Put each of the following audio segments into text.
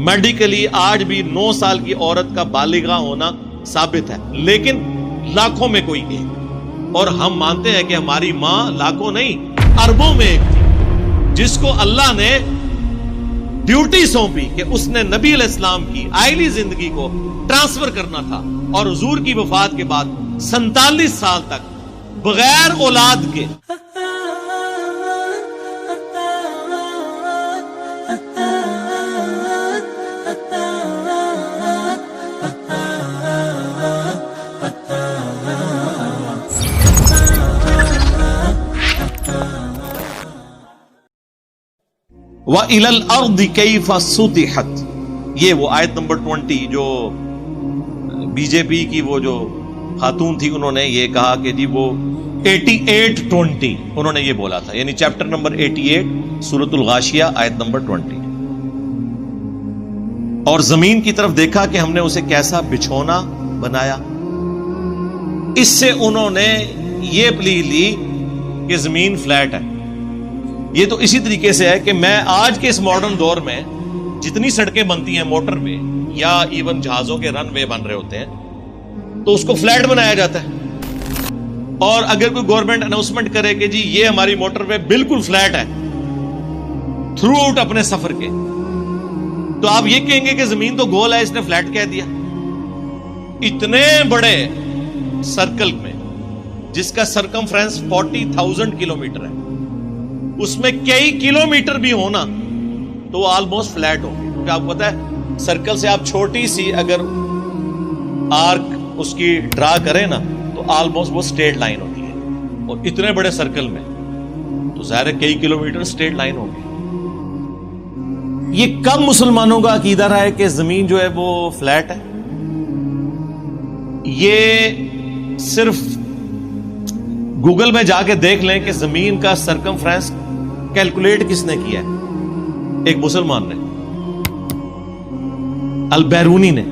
Medically آج بھی 9 سال کی عورت کا بالغہ ہونا ثابت ہے، لیکن لاکھوں میں کوئی ایک، اور ہم مانتے ہیں کہ ہماری ماں لاکھوں نہیں اربوں میں ایک تھی، جس کو اللہ نے ڈیوٹی سونپی کہ اس نے نبی علیہ السلام کی آئلی زندگی کو ٹرانسفر کرنا تھا، اور حضور کی وفات کے بعد 47 سال تک بغیر اولاد کے وَإِلَى الْأَرْضِ كَيْفَ سُطِحَتْ، یہ وہ آیت نمبر 20 جو بی جے پی کی وہ جو خاتون تھی، انہوں نے یہ کہا کہ جی وہ 88-20 انہوں نے یہ بولا تھا، یعنی چیپٹر نمبر 88 سورۃ الغاشیہ آیت نمبر 20، اور زمین کی طرف دیکھا کہ ہم نے اسے کیسا بچھونا بنایا۔ اس سے انہوں نے یہ پلی لی کہ زمین فلیٹ ہے۔ یہ تو اسی طریقے سے ہے کہ میں آج کے اس ماڈرن دور میں جتنی سڑکیں بنتی ہیں موٹر وے یا ایون جہازوں کے رن وے بن رہے ہوتے ہیں تو اس کو فلیٹ بنایا جاتا ہے، اور اگر کوئی گورنمنٹ اناؤنسمنٹ کرے کہ جی یہ ہماری موٹر وے بالکل فلیٹ ہے تھرو آؤٹ اپنے سفر کے، تو آپ یہ کہیں گے کہ زمین تو گول ہے، اس نے فلیٹ کہہ دیا۔ اتنے بڑے سرکل میں جس کا سرکمفرنس 40,000 کلومیٹر ہے، اس میں کئی کلومیٹر بھی ہونا تو وہ آلموسٹ فلیٹ ہو، کیونکہ آپ کو پتا ہے سرکل سے آپ چھوٹی سی اگر آرک اس کی ڈرا کریں نا تو آلموسٹ وہ اسٹریٹ لائن ہوتی ہے، اور اتنے بڑے سرکل میں تو ظاہر ہے کئی کلومیٹر اسٹریٹ لائن ہوگی۔ یہ کب مسلمانوں کا عقیدہ رہا ہے کہ زمین جو ہے وہ فلیٹ ہے؟ یہ صرف گوگل میں جا کے دیکھ لیں کہ زمین کا سرکمفرنس کیلکولیٹ کس نے کیا ہے، ایک مسلمان نے، البیرونی نے،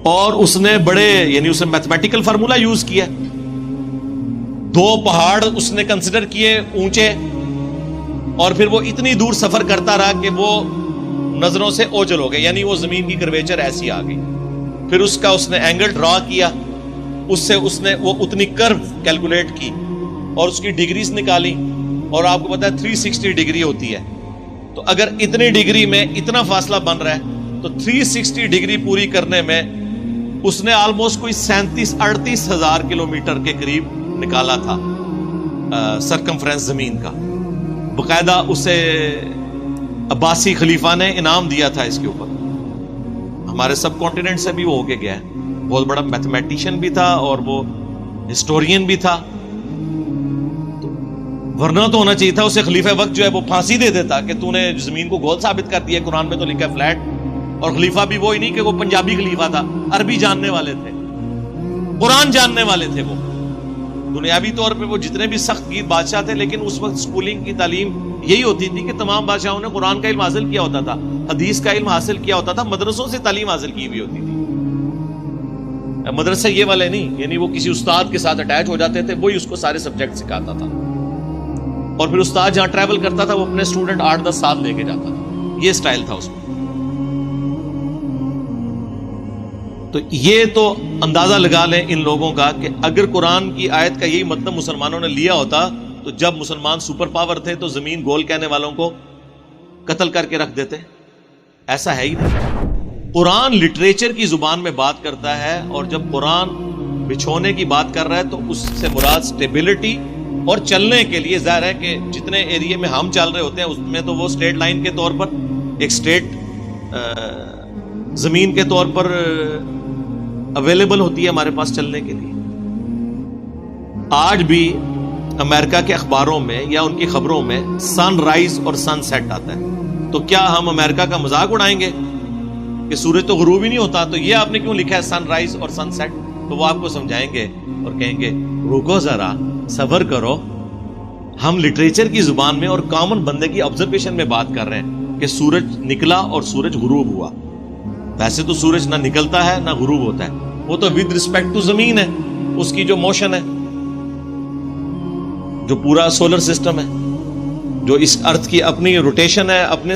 اور اس نے بڑے یعنی اس نے میتھمیٹیکل فارمولا یوز کیا، 2 پہاڑ اس نے کنسیڈر کیے اونچے، اور پھر وہ اتنی دور سفر کرتا رہا کہ وہ نظروں سے اوجل ہو گئے، یعنی وہ زمین کی کرویچر ایسی آ گئی، پھر اس کا اس نے اینگل ڈرا کیا، اس سے اس نے وہ اتنی کرو کیلکولیٹ کی اور اس کی ڈگریز نکالی، اور آپ کو پتا ہے 360 ڈگری ہوتی ہے، تو اگر اتنی ڈگری میں اتنا فاصلہ بن رہا ہے تو 360 ڈگری پوری کرنے میں اس نے آلموسٹ کوئی 37-38 ہزار کلومیٹر کے قریب نکالا تھا سرکمفرنس زمین کا۔ باقاعدہ اسے عباسی خلیفہ نے انعام دیا تھا اس کے اوپر، ہمارے سب کانٹیننٹ سے بھی وہ ہو کے گیا ہے، بہت بڑا میتھمیٹیشین بھی تھا اور وہ ہسٹورین بھی تھا، ورنہ تو ہونا چاہیے تھا اسے خلیفہ وقت جو ہے وہ پھانسی دے دیتا کہ تو نے زمین کو گول ثابت کر دیا، قرآن میں تو لکھا ہے فلیٹ، اور خلیفہ بھی وہی نہیں کہ وہ پنجابی خلیفہ تھا، عربی جاننے والے تھے، قرآن جاننے والے تھے، وہ دنیاوی طور پہ وہ جتنے بھی سخت گیر بادشاہ تھے، لیکن اس وقت سکولنگ کی تعلیم یہی ہوتی تھی کہ تمام بادشاہوں نے قرآن کا علم حاصل کیا ہوتا تھا، حدیث کا علم حاصل کیا ہوتا تھا، مدرسوں سے تعلیم حاصل کی ہوئی ہوتی تھی۔ مدرسہ یہ والے نہیں، یعنی وہ کسی استاد کے ساتھ اٹیچ ہو جاتے تھے، وہی اس کو سارے سبجیکٹ سکھاتا تھا، اور پھر استاد جہاں ٹریول کرتا تھا وہ اپنے اسٹوڈنٹ 8-10 سال لے کے جاتا تھا، یہ سٹائل تھا اس میں۔ تو یہ تو اندازہ لگا لیں ان لوگوں کا کہ اگر قرآن کی آیت کا یہی مطلب مسلمانوں نے لیا ہوتا تو جب مسلمان سپر پاور تھے تو زمین گول کہنے والوں کو قتل کر کے رکھ دیتے، ایسا ہے ہی نہیں۔ قرآن لٹریچر کی زبان میں بات کرتا ہے، اور جب قرآن بچھونے کی بات کر رہا ہے تو اس سے مراد سٹیبلٹی اور چلنے کے لیے، ظاہر ہے کہ جتنے ایریے میں ہم چل رہے ہوتے ہیں اس میں تو وہ اسٹریٹ لائن کے طور پر ایک اسٹریٹ زمین کے طور پر اویلیبل ہوتی ہے ہمارے پاس چلنے کے لیے۔ آج بھی امریکہ کے اخباروں میں یا ان کی خبروں میں سن رائز اور سن سیٹ آتا ہے، تو کیا ہم امریکہ کا مذاق اڑائیں گے کہ سورج تو غروب ہی نہیں ہوتا، تو یہ آپ نے کیوں لکھا ہے سن رائز اور سن سیٹ؟ تو وہ آپ کو سمجھائیں گے اور کہیں گے رکو ذرا، صبر کرو، ہم لٹریچر کی زبان میں اور کامن بندے کی آبزرویشن میں بات کر رہے ہیں کہ سورج نکلا اور سورج غروب ہوا۔ ویسے تو سورج نہ نکلتا ہے نہ غروب ہوتا ہے، وہ تو ود رسپیکٹ ٹو زمین ہے، اس کی جو موشن ہے، جو پورا سولر سسٹم ہے، جو اس ارتھ کی اپنی روٹیشن ہے، اپنے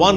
1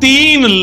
3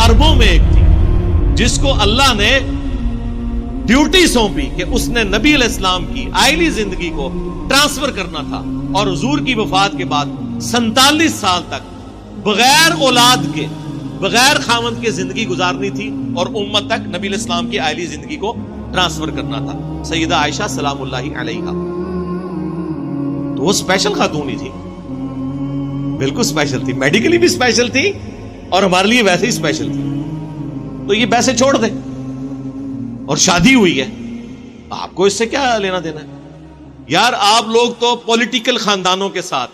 اربوں میں ایک تھی جس کو اللہ نے ڈیوٹی سونپی کہ اس نے نبی علیہ السلام کی آئلی زندگی کو ٹرانسفر کرنا تھا، اور حضور کی وفات کے بعد 47 سال تک بغیر اولاد کے، بغیر خاوند کے زندگی گزارنی تھی، اور امت تک نبی علیہ السلام کی آئلی زندگی کو ٹرانسفر کرنا تھا، سیدہ عائشہ سلام اللہ علیہا۔ تو وہ اسپیشل خاتون ہی تھی، بالکل اسپیشل تھی، میڈیکلی بھی اسپیشل تھی اور ہمارے لیے ویسے ہی اسپیشل تھی۔ تو یہ ویسے چھوڑ دے، اور شادی ہوئی ہے، آپ کو اس سے کیا لینا دینا ہے یار؟ آپ لوگ تو پولیٹیکل خاندانوں کے ساتھ،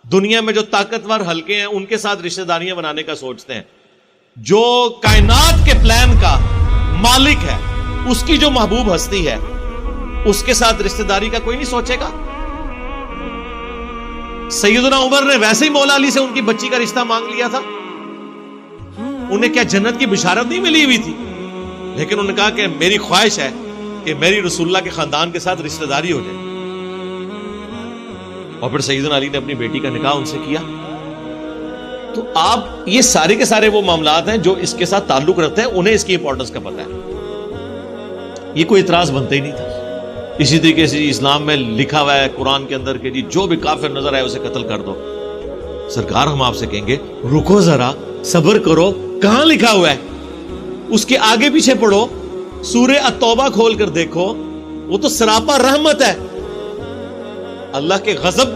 دنیا میں جو طاقتور حلقے ہیں ان کے ساتھ رشتہ داریاں بنانے کا سوچتے ہیں۔ جو کائنات کے پلان کا مالک ہے، اس کی جو محبوب ہستی ہے، اس کے ساتھ رشتہ داری کا کوئی نہیں سوچے گا۔ سیدنا عمر نے ویسے ہی مولا علی سے ان کی بچی کا رشتہ مانگ لیا تھا۔ انہیں کیا جنت کی بشارت نہیں ملی ہوئی تھی؟ لیکن انہوں نے کہا کہ میری خواہش ہے کہ میری رسول اللہ کے خاندان کے ساتھ رشتہ داری ہو جائے، اور پھر سیدنا علی نے اپنی بیٹی کا نکاح ان سے کیا۔ تو آپ یہ سارے کے سارے وہ معاملات ہیں جو اس کے ساتھ تعلق رکھتے ہیں، انہیں اس کی امپورٹنس کا پتہ ہے، یہ کوئی اعتراض بنتا ہی نہیں تھا۔ اسی طریقے سے اسلام میں لکھا ہوا ہے قرآن کے اندر کہ جی جو بھی کافر نظر آئے اسے قتل کر دو۔ سرکار ہم آپ سے کہیں گے رکو ذرا، صبر کرو، کہاں لکھا ہوا ہے؟ اس کے آگے پیچھے پڑھو، سورہ التوبہ کھول کر دیکھو، وہ تو سراپا رحمت ہے۔ اللہ کے غضب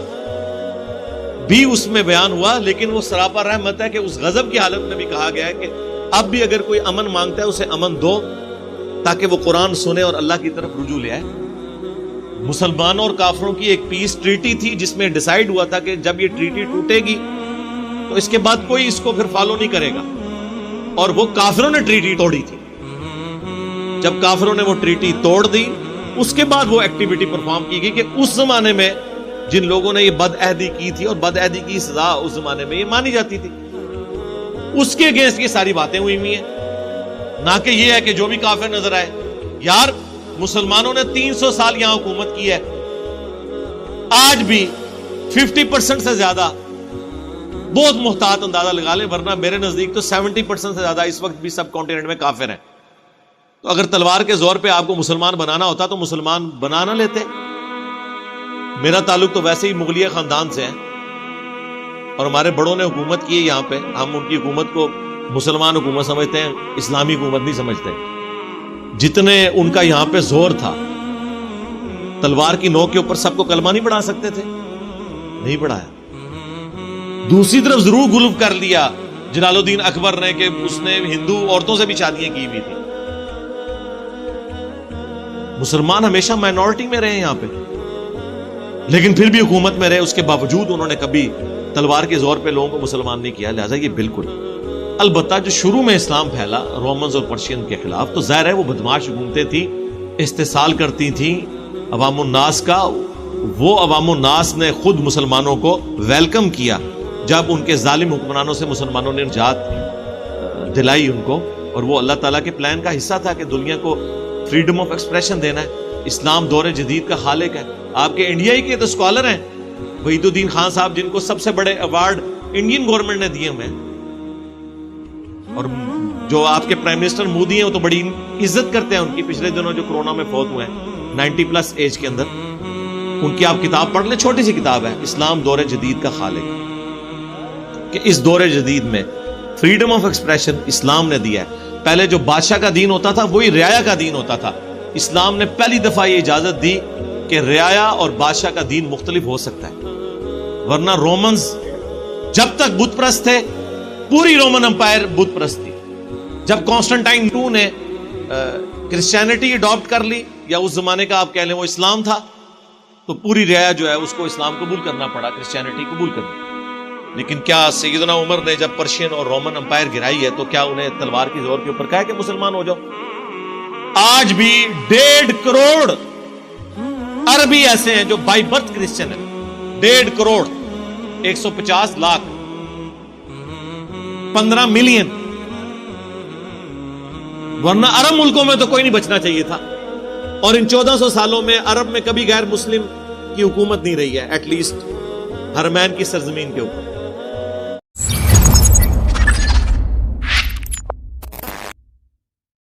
بھی اس میں بیان ہوا، لیکن وہ سراپا رحمت ہے کہ اس غضب کی حالت میں بھی کہا گیا ہے کہ اب بھی اگر کوئی امن مانگتا ہے اسے امن دو، تاکہ وہ قرآن سنے اور اللہ کی طرف رجوع لے آئے۔ مسلمانوں اور کافروں کی ایک پیس ٹریٹی تھی جس میں ڈیسائیڈ ہوا تھا کہ جب یہ ٹریٹی ٹوٹے گی تو اس کے بعد کوئی اس کو پھر فالو نہیں کرے گا، اور وہ کافروں نے ٹریٹی توڑی تھی۔ جب کافروں نے وہ ٹریٹی توڑ دی، اس کے بعد وہ ایکٹیویٹی پرفارم کی گئی کہ اس زمانے میں جن لوگوں نے یہ بد عہدی کی تھی، اور بد عہدی کی سزا اس زمانے میں یہ مانی جاتی تھی، اس کے اگینسٹ یہ ساری باتیں ہوئی ہوئی ہیں، نہ کہ یہ ہے کہ جو بھی کافر نظر آئے۔ یار مسلمانوں نے 300 سال یہاں حکومت کی ہے، آج بھی 50% سے زیادہ، بہت محتاط اندازہ لگا لیں، ورنہ میرے نزدیک تو 70% سے زیادہ اس وقت بھی سب کانٹیننٹ میں کافر ہیں۔ تو اگر تلوار کے زور پہ آپ کو مسلمان بنانا ہوتا تو مسلمان بنا نہ لیتے۔ میرا تعلق تو ویسے ہی مغلیہ خاندان سے ہے، اور ہمارے بڑوں نے حکومت کی ہے یہاں پہ، ہم ان کی حکومت کو مسلمان حکومت سمجھتے ہیں، اسلامی حکومت نہیں سمجھتے۔ جتنے ان کا یہاں پہ زور تھا، تلوار کی نوک کے اوپر سب کو کلمہ نہیں پڑھا سکتے تھے، نہیں پڑھایا۔ دوسری طرف ضرور غلب کر لیا جلال الدین اکبر نے کہ اس نے ہندو عورتوں سے بھی شادیاں کی ہوئی تھی۔ مسلمان ہمیشہ مائنورٹی میں رہے یہاں پہ، لیکن پھر بھی حکومت میں رہے، اس کے باوجود انہوں نے کبھی تلوار کے زور پہ لوگوں کو مسلمان نہیں کیا۔ لہٰذا یہ بالکل، البتہ جو شروع میں اسلام پھیلا رومنز اور پرشین کے خلاف، تو ظاہر ہے وہ بدماش حکومتیں تھیں، استحصال کرتی تھیں عوام الناس کا۔ وہ عوام الناس نے خود مسلمانوں کو ویلکم کیا جب ان کے ظالم حکمرانوں سے مسلمانوں نے نجات دلائی ان کو، اور وہ اللہ تعالیٰ کے پلان کا حصہ تھا کہ دنیا کو فریڈم آف ایکسپریشن دینا ہے۔ اسلام دور جدید کا خالق ہے۔ آپ کے انڈیا ہی کے تو اسکالر ہیں وحید الدین خان صاحب، جن کو سب سے بڑے ایوارڈ انڈین گورنمنٹ نے دیے ہوئے ہیں، اور جو آپ کے پرائم منسٹر مودی ہیں وہ تو بڑی عزت کرتے ہیں ان کی۔ پچھلے دنوں جو کورونا میں فوت ہوئے ہیں 90+ ایج کے اندر، ان کی آپ کتاب پڑھ لیں، چھوٹی سی کتاب ہے، اسلام دور جدید کا خالق، کہ اس دور جدید میں فریڈم آف ایکسپریشن اسلام نے دیا ہے۔ پہلے جو بادشاہ کا دین ہوتا تھا وہی رعایا کا دین ہوتا تھا، اسلام نے پہلی دفعہ یہ اجازت دی کہ رعایا اور بادشاہ کا دین مختلف ہو سکتا ہے، ورنہ رومنز جب تک بت پرست تھے، پوری رومن امپائر بت پرست تھی۔ جب کانسٹنٹائن II نے کرسچینٹی اڈاپٹ کر لی، یا اس زمانے کا آپ کہہ لیں وہ اسلام تھا، تو پوری رعایا جو ہے اس کو اسلام قبول کرنا پڑا، کرسچینٹی قبول کرنا۔ لیکن کیا سیدنا عمر نے جب پرشین اور رومن امپائر گرائی ہے تو کیا انہیں تلوار کی زور کے اوپر کہا کہ مسلمان ہو جاؤ؟ آج بھی 1.5 کروڑ عربی ایسے ہیں جو بائی برتھ کرسچن ہیں، 1.5 کروڑ، 150 لاکھ، 15 ملین، ورنہ عرب ملکوں میں تو کوئی نہیں بچنا چاہیے تھا۔ اور ان 1400 سالوں میں عرب میں کبھی غیر مسلم کی حکومت نہیں رہی ہے، ایٹ لیسٹ حرمین کی سرزمین کے اوپر۔